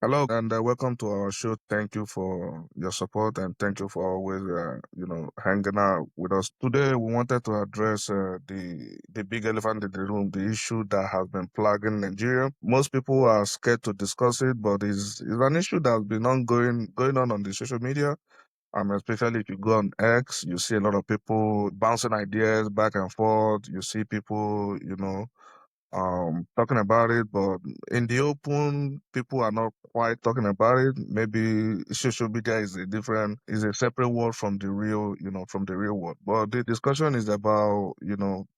Hello and welcome to our show. Thank you for your support and thank you for always, hanging out with us. Today, we wanted to address the big elephant in the room, the issue that has been plaguing Nigeria. Most people are scared to discuss it, but it's an issue that's been going on the social media. Especially if you go on X, you see a lot of people bouncing ideas back and forth. You see people, talking about it, but in the open, people are not quite talking about it. Maybe social media is a separate world from the real, from the real world. But the discussion is about,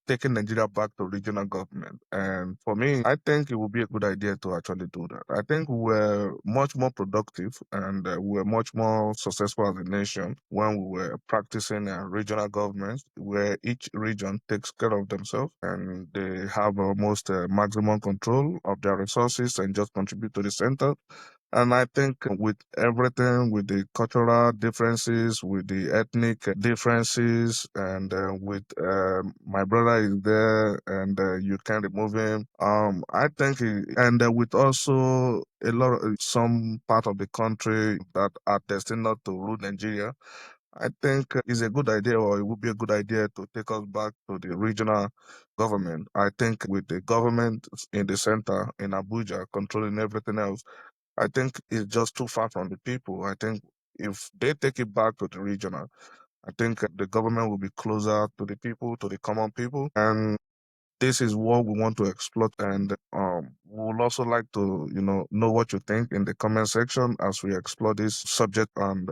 taking Nigeria back to regional government. And for me, I think it would be a good idea to actually do that. I think we're much more productive and we're much more successful as a nation when we were practicing regional governments where each region takes care of themselves and they have almost maximum control of their resources and just contribute to the center. And I think with everything, with the cultural differences, with the ethnic differences, and with my brother is there, and you can remove him. I think, and with also a lot of some part of the country that are destined not to rule Nigeria. I think it's a good idea, or it would be a good idea to take us back to the regional government. I think with the government in the center in Abuja controlling everything else, I think it's just too far from the people. I think if they take it back to the regional, I think the government will be closer to the people, to the common people. And this is what we want to explore. And we would also like to, know what you think in the comment section as we explore this subject and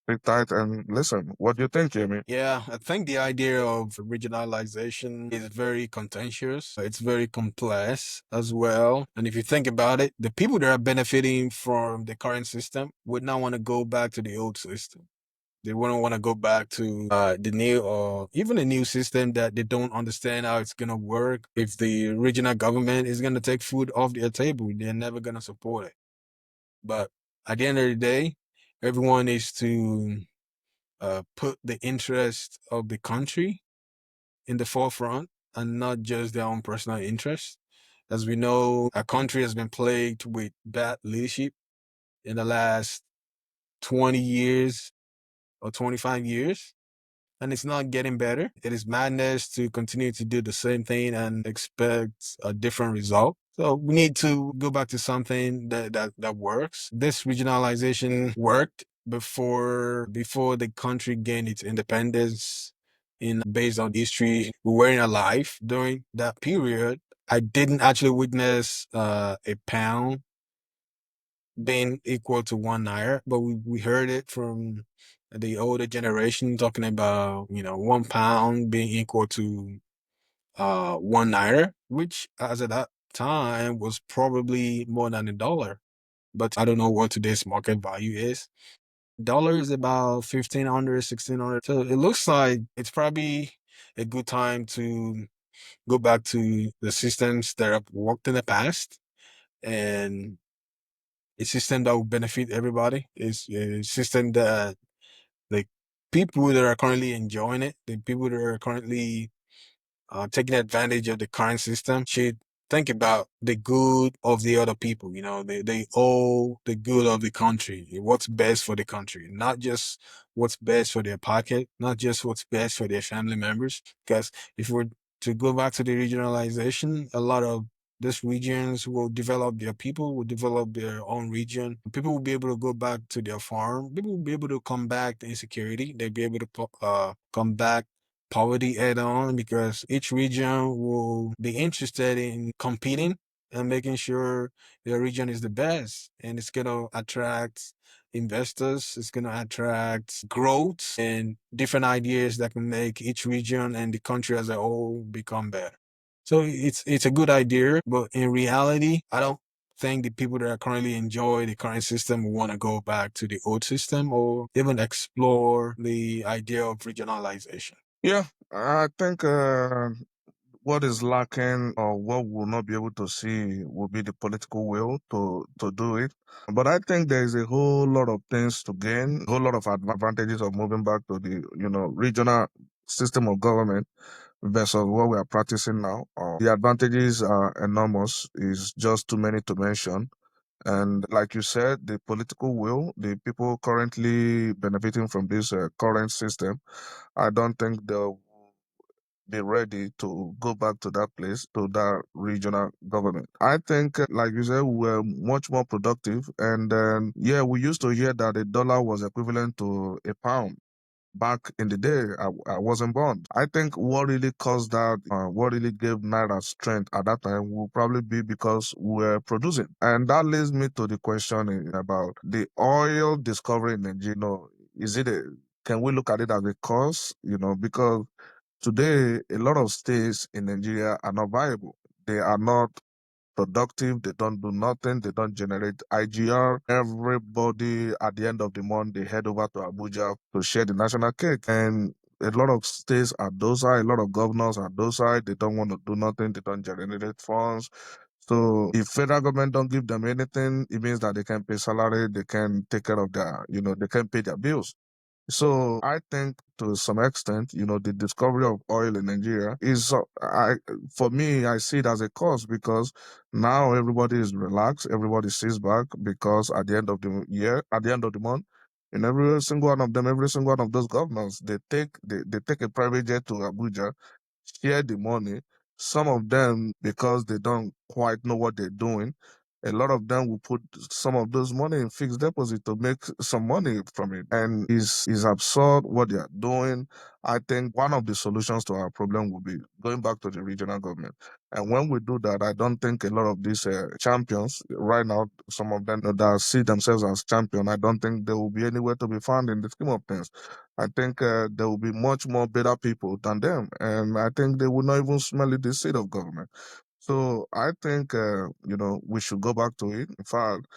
sit tight and listen. What do you think, Jamie? Yeah, I think the idea of regionalization is very contentious. It's very complex as well. And if you think about it, the people that are benefiting from the current system would not want to go back to the old system. They wouldn't want to go back to the new or even a new system that they don't understand how it's going to work. If the regional government is going to take food off their table, they're never going to support it. But at the end of the day, everyone needs to put the interest of the country in the forefront and not just their own personal interest. As we know, our country has been plagued with bad leadership in the last 20 years or 25 years, and it's not getting better. It is madness to continue to do the same thing and expect a different result. So we need to go back to something that works. This regionalization worked before the country gained its independence. In based on history, we weren't alive during that period. I didn't actually witness a pound being equal to 1 naira, but we heard it from the older generation talking about, 1 pound being equal to 1 naira, which as at that time was probably more than $1. But I don't know what today's market value is. Dollar is about 1,500, 1,600. So it looks like it's probably a good time to go back to the systems that have worked in the past and a system that will benefit everybody. It's a system that the people that are currently enjoying it, the people that are currently taking advantage of the current system should think about the good of the other people. They owe the good of the country, what's best for the country, not just what's best for their pocket, not just what's best for their family members. Because if we're to go back to the regionalization, a lot of these regions will develop their people, will develop their own region. People will be able to go back to their farm. People will be able to combat the insecurity. They'll be able to combat poverty head on because each region will be interested in competing and making sure their region is the best. And it's going to attract investors, it's going to attract growth and different ideas that can make each region and the country as a whole become better. So it's a good idea, but in reality, I don't think the people that are currently enjoy the current system will want to go back to the old system or even explore the idea of regionalization. Yeah, I think what is lacking or what we'll not be able to see will be the political will to do it. But I think there is a whole lot of things to gain, a whole lot of advantages of moving back to the regional system of government versus what we are practicing now. The advantages are enormous. Is just too many to mention. And like you said, the political will, the people currently benefiting from this current system, I don't think they'll be ready to go back to that place, to that regional government. I think, like you said, we're much more productive. And yeah, we used to hear that a dollar was equivalent to a pound back in the day. I wasn't born. I think what really caused that, what really gave Naira strength at that time will probably be because we're producing. And that leads me to the question about the oil discovery in Nigeria. Is it can we look at it as a cause? Because today a lot of states in Nigeria are not viable. They are not productive. They don't do nothing. They don't generate IGR. Everybody at the end of the month, they head over to Abuja to share the national cake. And a lot of states are docile. A lot of governors are docile. They don't want to do nothing. They don't generate funds. So if federal government don't give them anything, it means that they can pay salary, they can take care of they can pay their bills. So I think to some extent, the discovery of oil in Nigeria for me, I see it as a cause because now everybody is relaxed, everybody sits back because at the end of the year, at the end of the month, in every single one of them, every single one of those governors, they take a private jet to Abuja, share the money. Some of them, because they don't quite know what they're doing, a lot of them will put some of those money in fixed deposit to make some money from it. And is absurd what they are doing. I think one of the solutions to our problem will be going back to the regional government. And when we do that, I don't think a lot of these champions right now, some of them that see themselves as champion, I don't think there will be anywhere to be found in the scheme of things. I think there will be much more better people than them, and I think they will not even smell it the seat of government. So I think we should go back to it. In fact,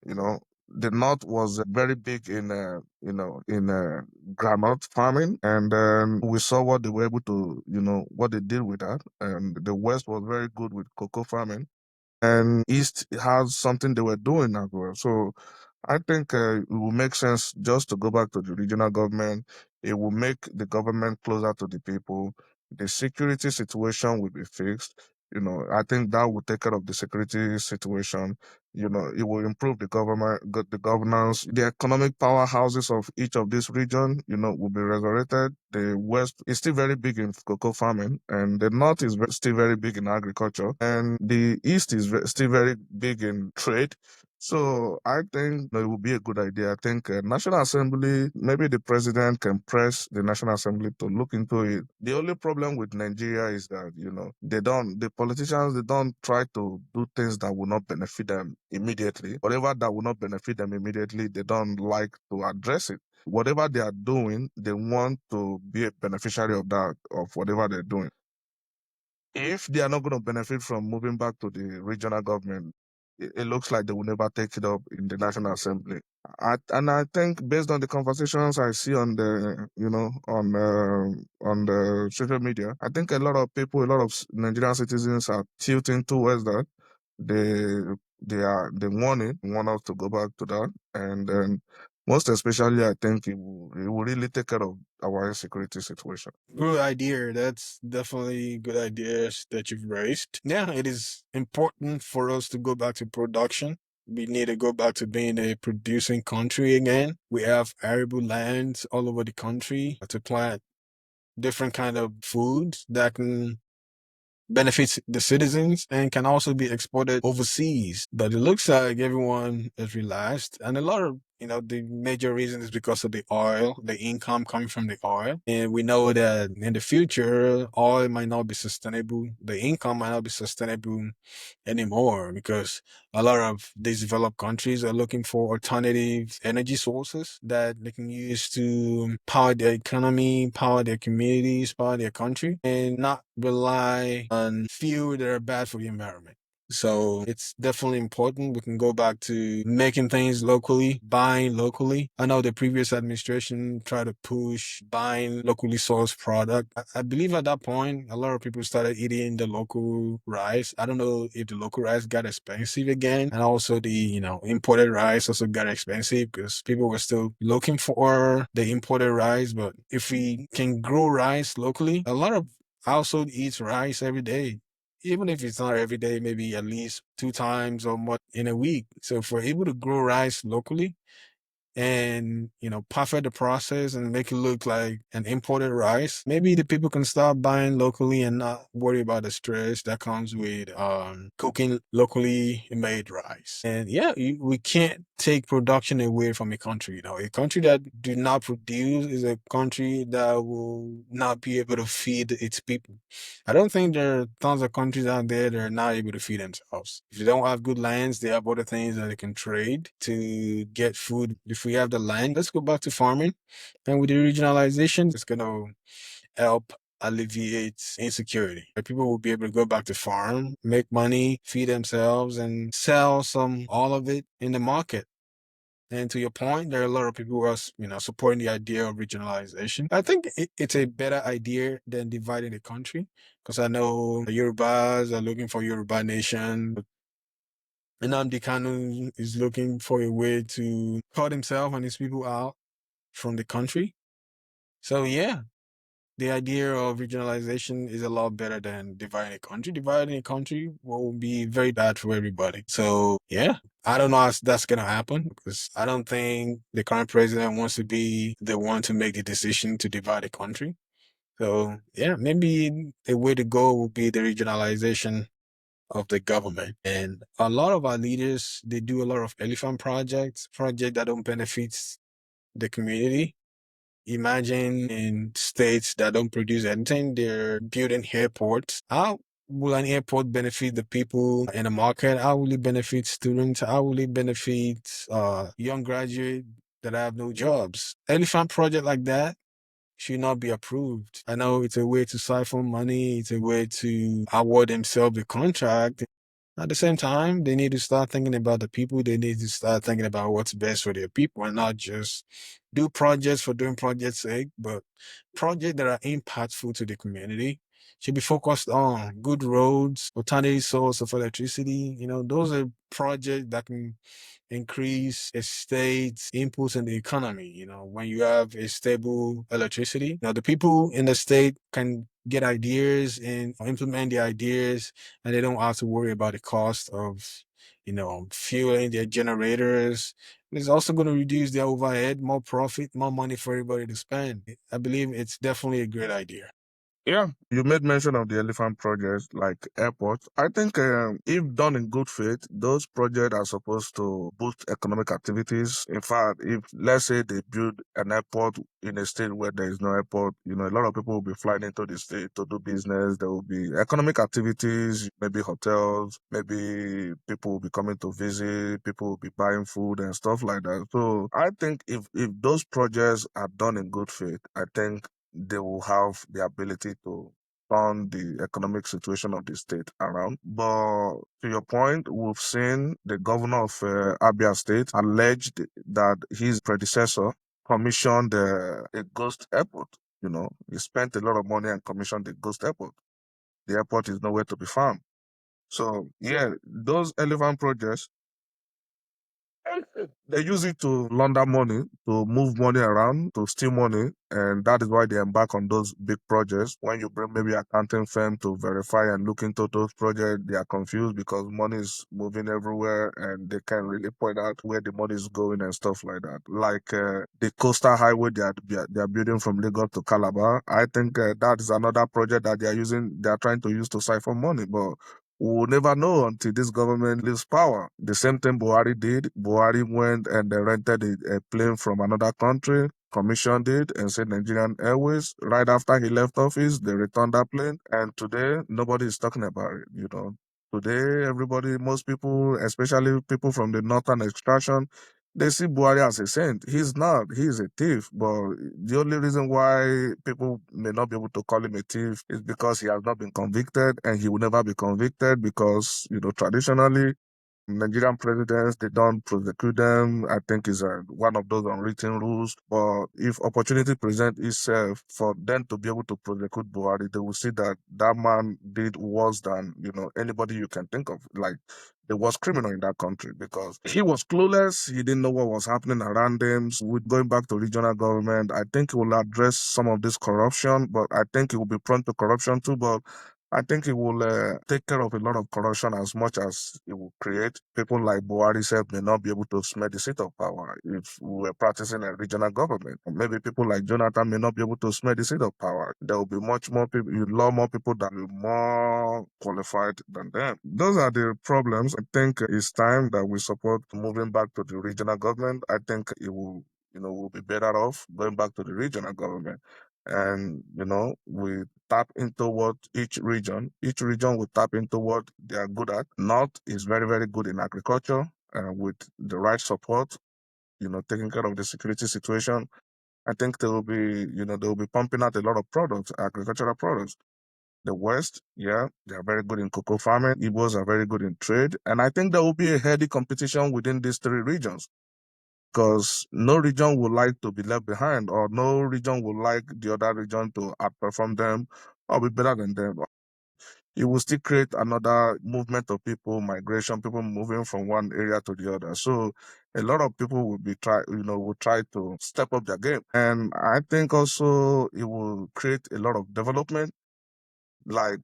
you know the North was very big in groundnut farming, and then we saw what they were able to what they did with that, and the West was very good with cocoa farming, and East has something they were doing as well. So I think it will make sense just to go back to the regional government. It will make the government closer to the people. The security situation will be fixed. I think that will take care of the security situation. It will improve the governance. The economic powerhouses of each of these region, will be resurrected. The West is still very big in cocoa farming, and the North is still very big in agriculture, and the East is still very big in trade. So I think it would be a good idea. I think National Assembly, maybe the president can press the National Assembly to look into it. The only problem with Nigeria is that, the politicians, they don't try to do things that will not benefit them immediately. Whatever that will not benefit them immediately, they don't like to address it. Whatever they are doing, they want to be a beneficiary of that, of whatever they're doing. If they are not going to benefit from moving back to the regional government, it looks like they will never take it up in the National Assembly. And I think based on the conversations I see on the, on the social media, I think a lot of people, a lot of Nigerian citizens are tilting towards that. They they want us to go back to that, and then most especially, I think it will really take care of our insecurity situation. Good idea. That's definitely good ideas that you've raised. Yeah, it is important for us to go back to production. We need to go back to being a producing country again. We have arable lands all over the country to plant different kind of foods that can benefits the citizens and can also be exported overseas. But it looks like everyone is relaxed, and a lot of the major reason is because of the oil, the income coming from the oil, and we know that in the future, oil might not be sustainable. The income might not be sustainable anymore because a lot of these developed countries are looking for alternative energy sources that they can use to power their economy, power their communities, power their country, and not rely on fuel that are bad for the environment. So it's definitely important. We can go back to making things locally, buying locally. I know the previous administration tried to push buying locally sourced product. I believe at that point, a lot of people started eating the local rice. I don't know if the local rice got expensive again. And also the, imported rice also got expensive because people were still looking for the imported rice. But if we can grow rice locally, a lot of household eats rice every day. even if it's not every day, maybe at least 2 times or more in a week. So if we're able to grow rice locally, and perfect the process and make it look like an imported rice, maybe the people can start buying locally and not worry about the stress that comes with cooking locally made rice. And yeah, we can't take production away from a country. A country that do not produce is a country that will not be able to feed its people. I don't think there are tons of countries out there that are not able to feed themselves. If they don't have good lands, they have other things that they can trade to get food. If we have the land, let's go back to farming. And with the regionalization, it's going to help alleviate insecurity. Like, people will be able to go back to farm, make money, feed themselves, and sell all of it in the market. And to your point, there are a lot of people who are, supporting the idea of regionalization. I think it's a better idea than dividing the country, because I know the Yorubas are looking for Yoruba nation. And Nnamdi Kanu is looking for a way to cut himself and his people out from the country. So yeah, the idea of regionalization is a lot better than dividing a country. Dividing a country will be very bad for everybody. So yeah, I don't know how that's gonna happen, because I don't think the current president wants to be the one to make the decision to divide a country. So yeah, maybe a way to go would be the regionalization of the government. And a lot of our leaders, they do a lot of elephant projects that don't benefit the community. Imagine in states that don't produce anything, they're building airports. How will an airport benefit the people in the market? How will it benefit students? How will it benefit young graduates that have no jobs? Elephant project like that should not be approved. I know it's a way to siphon money. It's a way to award themselves the contract. At the same time, they need to start thinking about the people. They need to start thinking about what's best for their people, and not just do projects for doing projects' sake, but projects that are impactful to the community. Should be focused on good roads, alternative source of electricity. Those are projects that can increase a state's inputs in the economy. When you have a stable electricity, now the people in the state can get ideas and implement the ideas, and they don't have to worry about the cost of, fueling their generators. It's also going to reduce their overhead, more profit, more money for everybody to spend. I believe it's definitely a great idea. Yeah, you made mention of the elephant projects like airports. I think if done in good faith, those projects are supposed to boost economic activities. In fact, if let's say they build an airport in a state where there is no airport, a lot of people will be flying into the state to do business. There will be economic activities, maybe hotels, maybe people will be coming to visit, people will be buying food and stuff like that. So I think if those projects are done in good faith, I think they will have the ability to turn the economic situation of the state around. But to your point, we've seen the governor of Abia State alleged that his predecessor commissioned a ghost airport. He spent a lot of money and commissioned the ghost airport. The airport is nowhere to be found. So yeah, those elephant projects, they use it to launder money, to move money around, to steal money, and that is why they embark on those big projects. When you bring maybe accounting firm to verify and look into those projects, they are confused because money is moving everywhere and they can't really point out where the money is going and stuff like that. Like the coastal highway they are building from Lagos to Calabar. I think that is another project that they are trying to use to siphon money, but we'll never know until this government leaves power. The same thing Buhari did. Buhari went and they rented a plane from another country, commissioned it, and said Nigerian Airways. Right after he left office, they returned that plane. And today, nobody is talking about it. Today, everybody, most people, especially people from the northern extraction, they see Buhari as a saint. He's not. He's a thief. But the only reason why people may not be able to call him a thief is because he has not been convicted and he will never be convicted because, traditionally, Nigerian presidents, they don't prosecute them. I think is one of those unwritten rules. But if opportunity present itself for them to be able to prosecute Buhari, they will see that that man did worse than, anybody you can think of. Like, the worst criminal in that country because he was clueless. He didn't know what was happening around him. So with going back to regional government, I think he will address some of this corruption, but I think he will be prone to corruption too. But I think it will take care of a lot of corruption as much as it will create. People like Buhari said may not be able to smell the seat of power if we were practicing a regional government. Maybe people like Jonathan may not be able to smell the seat of power. There will be much more people, a lot more people that are more qualified than them. Those are the problems. I think it's time that we support moving back to the regional government. I think it will, we'll be better off going back to the regional government. And, we tap into what each region will tap into what they are good at. North is very, very good in agriculture with the right support, taking care of the security situation. I think they will be pumping out a lot of products, agricultural products. The West, yeah, they are very good in cocoa farming. Igbos are very good in trade. And I think there will be a healthy competition within these three regions because no region would like to be left behind or no region would like the other region to outperform them or be better than them. It will still create another movement of people, migration, people moving from one area to the other. So a lot of people will try to step up their game. And I think also it will create a lot of development. Like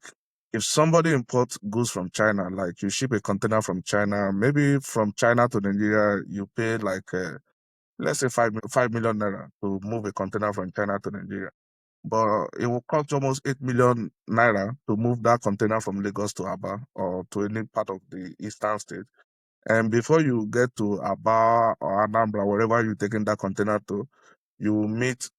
if somebody imports goods from China, like you ship a container from China, maybe from China to Nigeria, you pay like let's say 5 million naira to move a container from China to Nigeria. But it will cost almost 8 million naira to move that container from Lagos to Aba or to any part of the eastern state. And before you get to Aba or Anambra, wherever you're taking that container to, you will meet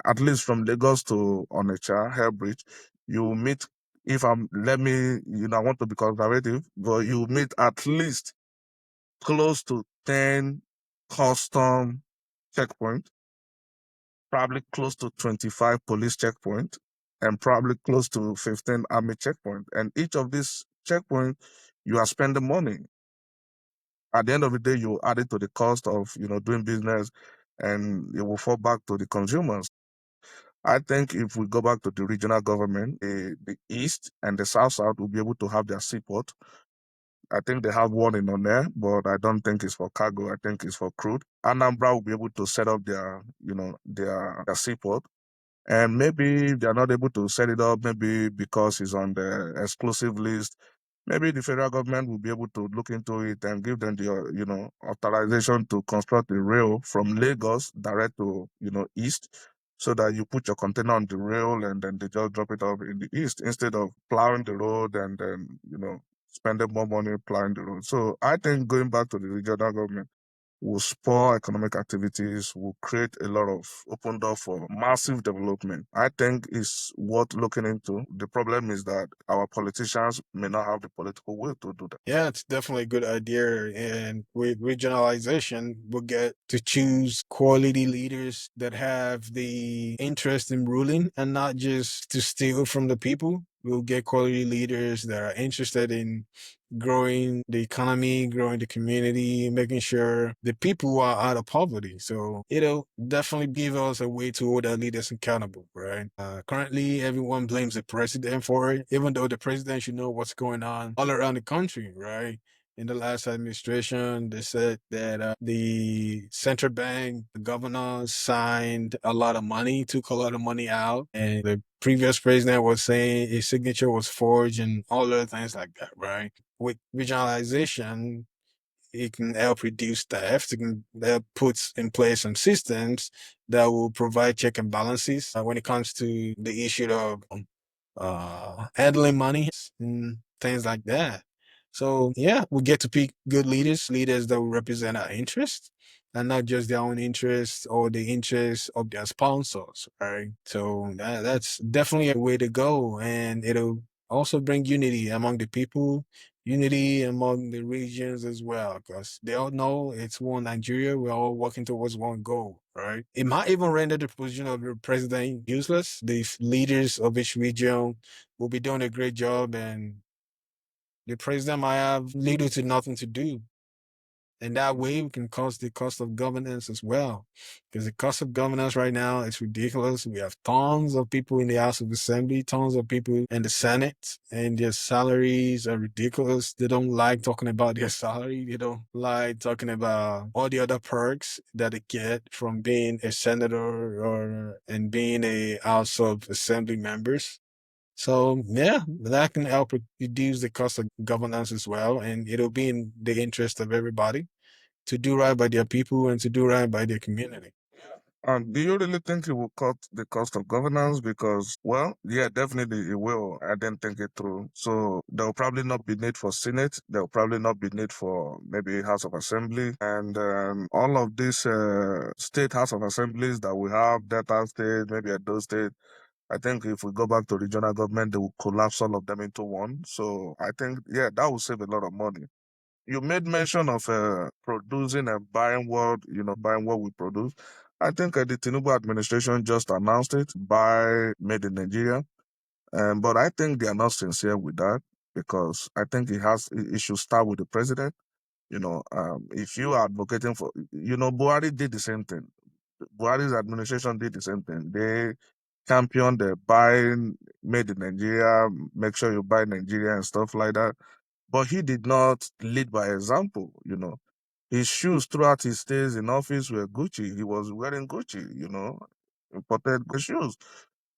at least from Lagos to Onitsha, Hairbridge, you will meet if I'm let me, I want to be conservative, but you meet at least close to 10 custom checkpoints, probably close to 25 police checkpoints, and probably close to 15 army checkpoints. And each of these checkpoints, you are spending money. At the end of the day, you add it to the cost of, doing business and it will fall back to the consumers. I think if we go back to the regional government, the East and the South will be able to have their seaport. I think they have one in Onne, but I don't think it's for cargo. I think it's for crude. Anambra will be able to set up their seaport. And maybe if they're not able to set it up, maybe because it's on the exclusive list, maybe the federal government will be able to look into it and give them the, authorization to construct a rail from Lagos direct to, east, so that you put your container on the rail and then they just drop it off in the east instead of plowing the road and then, spending more money plowing the road. So I think going back to the regional government will spur economic activities, will create a lot of open door for massive development. I think it's worth looking into. The problem is that our politicians may not have the political will to do that. Yeah, it's definitely a good idea. And with regionalization, we'll get to choose quality leaders that have the interest in ruling and not just to steal from the people. We'll get quality leaders that are interested in growing the economy, growing the community, making sure the people are out of poverty. So it'll definitely give us a way to hold our leaders accountable, right? Currently, everyone blames the president for it, even though the president should know what's going on all around the country, right? In the last administration, they said that the central bank, the governor signed a lot of money, took a lot of money out, and the previous president was saying his signature was forged and all other things like that, right? With regionalization, it can help reduce theft. It can help put in place some systems that will provide check and balances when it comes to the issue of handling money and things like that. So yeah, we get to pick good leaders, leaders that will represent our interests and not just their own interests or the interests of their sponsors, right? So that's definitely a way to go, and it'll also bring unity among the people, unity among the regions as well, because they all know it's one Nigeria. We're all working towards one goal, right? It might even render the position of the president useless. The leaders of each region will be doing a great job, and the president might have little to nothing to do. And that way we can cost the cost of governance as well. Because the cost of governance right now is ridiculous. We have tons of people in the House of Assembly, tons of people in the Senate, and their salaries are ridiculous. They don't like talking about their salary. They don't like talking about all the other perks that they get from being a senator or and being a House of Assembly members. So yeah, that can help reduce the cost of governance as well, and it'll be in the interest of everybody to do right by their people and to do right by their community. And do you really think it will cut the cost of governance? Because, well, yeah, definitely it will. I didn't think it through. So there will probably not be need for Senate. There will probably not be need for maybe House of Assembly. And all of these state House of Assemblies that we have, Delta State, maybe Edo State, I think if we go back to regional government, they will collapse all of them into one. So I think, yeah, that will save a lot of money. You made mention of producing and buying what buying what we produce. I think the Tinubu administration just announced it, buy made in Nigeria, but I think they are not sincere with that because I think it should start with the president. If you are advocating for, Buhari did the same thing. Buhari's administration did the same thing. They championed the buying made in Nigeria, make sure you buy Nigeria and stuff like that. But he did not lead by example. His shoes throughout his stays in office were Gucci. He was wearing Gucci, imported shoes.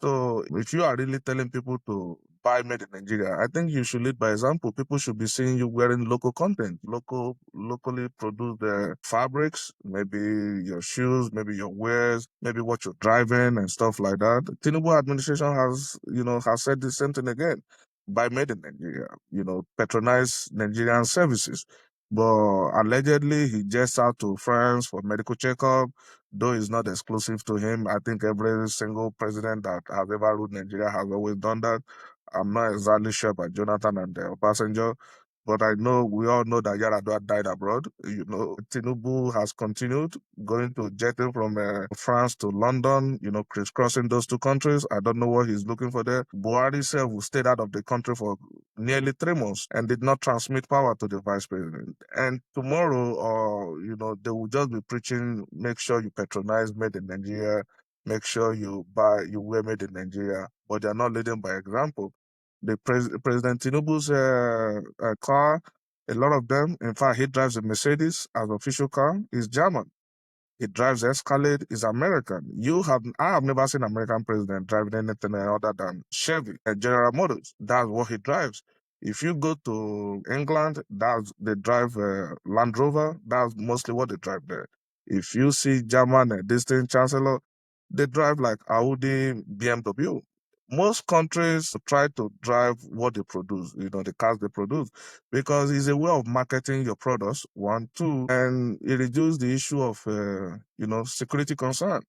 So if you are really telling people to buy made in Nigeria, I think you should lead by example. People should be seeing you wearing local content, locally produced fabrics, maybe your shoes, maybe your wares, maybe what you're driving and stuff like that. Tinubu administration has said the same thing again. Buy made in Nigeria, patronize Nigerian services. But allegedly, he just out to France for medical checkup, though it's not exclusive to him. I think every single president that has ever ruled Nigeria has always done that. I'm not exactly sure about Jonathan and Obasanjo, but I know we all know that Yaradua died abroad. Tinubu has continued going to jetting from France to London, crisscrossing those two countries. I don't know what he's looking for there. Buhari self stayed out of the country for nearly 3 months and did not transmit power to the vice president. And tomorrow, they will just be preaching, make sure you patronize made in Nigeria, make sure you wear made in Nigeria, but they're not leading by example. President Tinubu's car, a lot of them, in fact, he drives a Mercedes as official car, is German. He drives Escalade, is American. I have never seen an American president driving anything other than Chevy and General Motors. That's what he drives. If you go to England, they drive Land Rover. That's mostly what they drive there. If you see German distinct chancellor, they drive like Audi, BMW. Most countries try to drive what they produce, the cars they produce, because it's a way of marketing your products, one, two, and it reduces the issue of, security concern.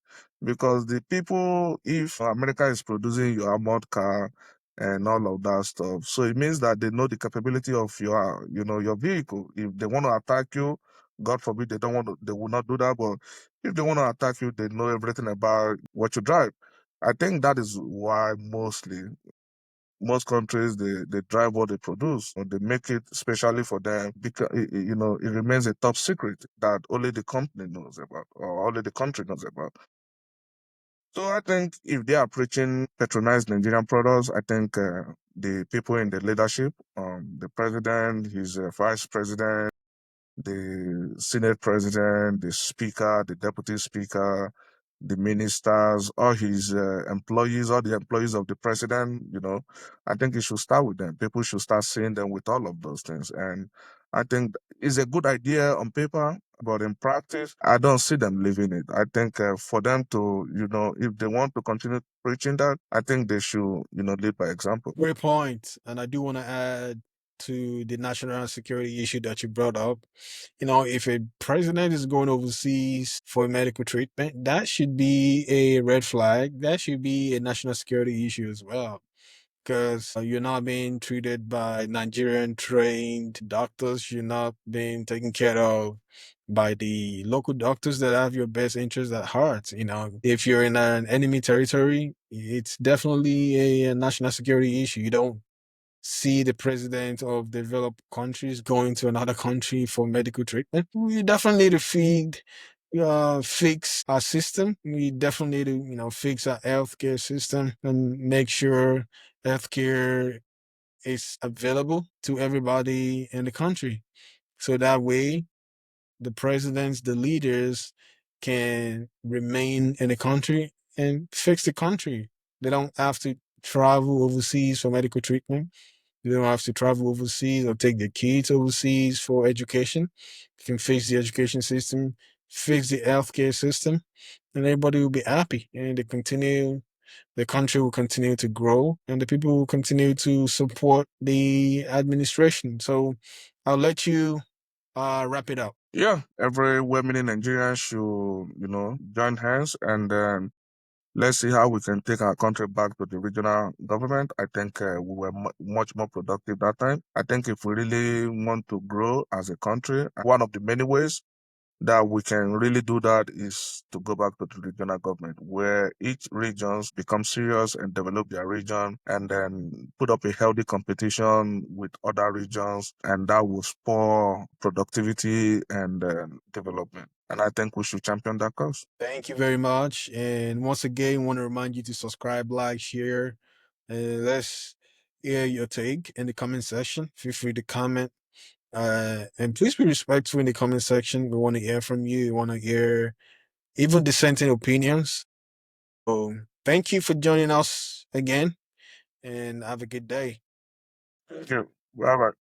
Because the people, if America is producing your armored car and all of that stuff, so it means that they know the capability of your vehicle. If they want to attack you, God forbid they will not do that, but if they want to attack you, they know everything about what you drive. I think that is why most countries they drive what they produce or they make it specially for them because it remains a top secret that only the company knows about or only the country knows about. So I think if they are preaching patronized Nigerian products, I think the people in the leadership, the president, his vice president, the Senate president, the speaker, the deputy speaker, the ministers, all his employees, all the employees of the president, I think it should start with them. People should start seeing them with all of those things. And I think it's a good idea on paper, but in practice, I don't see them living it. I think for them to, if they want to continue preaching that, I think they should, lead by example. Great point. And I do want to add to the national security issue that you brought up. If a president is going overseas for medical treatment, that should be a red flag. That should be a national security issue as well. Because you're not being treated by Nigerian trained doctors. You're not being taken care of by the local doctors that have your best interests at heart. If you're in an enemy territory, it's definitely a national security issue. You don't see the president of developed countries going to another country for medical treatment. We definitely need to fix our system. We definitely need to, fix our healthcare system and make sure healthcare is available to everybody in the country. So that way, the presidents, the leaders can remain in the country and fix the country. They don't have to travel overseas for medical treatment. They don't have to travel overseas or take their kids overseas for education. You can fix the education system, fix the healthcare system, and everybody will be happy. And the country will continue to grow, and the people will continue to support the administration. So I'll let you wrap it up. Yeah, every well-meaning Nigerian should, join hands and then let's see how we can take our country back to the regional government. I think we were much more productive that time. I think if we really want to grow as a country, one of the many ways that we can really do that is to go back to the regional government where each regions become serious and develop their region and then put up a healthy competition with other regions and that will spur productivity and development. And I think we should champion that cause. Thank you very much. And once again, want to remind you to subscribe, like, share, and let's hear your take in the comment section. Feel free to comment. And please be respectful in the comment section. We want to hear from you. We want to hear even dissenting opinions. So thank you for joining us again and have a good day. Thank you. Bye bye.